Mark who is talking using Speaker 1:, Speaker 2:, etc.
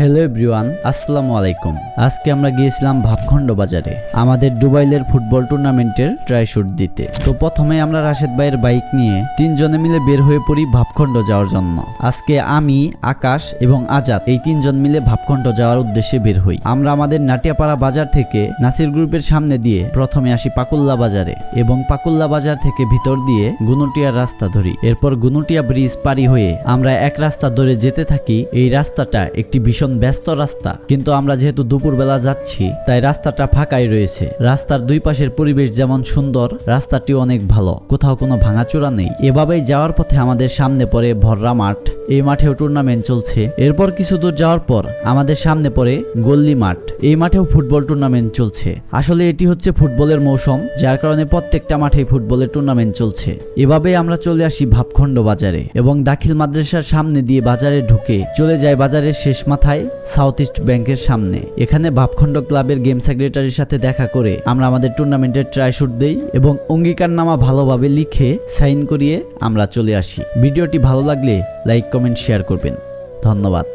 Speaker 1: Hello everyone, আসসালামু আলাইকুম। আজকে আমরা গিয়েছিলাম ভাবখণ্ড বাজারে আমাদের দুবাইলের ফুটবল টুর্নামেন্টের ট্রাই শুট দিতে। তো প্রথমে আমরা রাশেদ ভাইয়ের বাইক নিয়ে তিনজনে মিলে বের হয়ে পড়ি ভাবখণ্ড যাওয়ার জন্য। আজকে আমি, আকাশ এবং আজাদ এই তিনজন মিলে ভাবখণ্ড যাওয়ার উদ্দেশ্যে বের হই। আমরা আমাদের নাটিয়াপাড়া বাজার থেকে নাসির গ্রুপের সামনে দিয়ে প্রথমে আসি পাকুল্লা বাজারে এবং পাকুল্লা বাজার থেকে ভিতর দিয়ে গুনুটিয়ার রাস্তা ধরি। এরপর গুনুটিয়া ব্রিজ পারি হয়ে আমরা এক রাস্তা ধরে যেতে থাকি। এই রাস্তাটা একটি ভীষণ ব্যস্ত রাস্তা, কিন্তু আমরা যেহেতু দুপুরবেলা যাচ্ছি তাই রাস্তাটা ফাঁকাই রয়েছে। রাস্তার দুই পাশের পরিবেশ যেমন সুন্দর, রাস্তাটিও অনেক ভালো, কোথাও কোনো ভাঙাচোরা নেই। এভাবেই যাওয়ার পথে আমাদের সামনে পড়ে ভররা মাঠ। এই মাঠেও টুর্নামেন্ট চলছে। এরপর কিছু দূর যাওয়ার পর আমাদের সামনে পড়ে গল্লি মাঠ। এই মাঠেও ফুটবল টুর্নামেন্ট চলছে। আসলে এটি হচ্ছে ফুটবলের মৌসুম, যার কারণে প্রত্যেকটা মাঠেই ফুটবলের টুর্নামেন্ট চলছে। এভাবেই আমরা চলে আসি ভাবখণ্ড বাজারে এবং দাখিল মাদ্রাসার সামনে দিয়ে বাজারে ঢুকে চলে যায় বাজারের শেষ মাথায় সাউথ ইস্ট ব্যাংকের সামনে। এখানে ভাবখণ্ড ক্লাবের গেম সেক্রেটারির সাথে দেখা করে আমরা আমাদের টুর্নামেন্টের ট্রাই শুট দেই এবং অঙ্গীকারনামা ভালোভাবে লিখে সাইন করিয়ে আমরা চলে আসি। ভিডিওটি ভালো লাগলে লাইক, কমেন্ট, শেয়ার করবেন। ধন্যবাদ।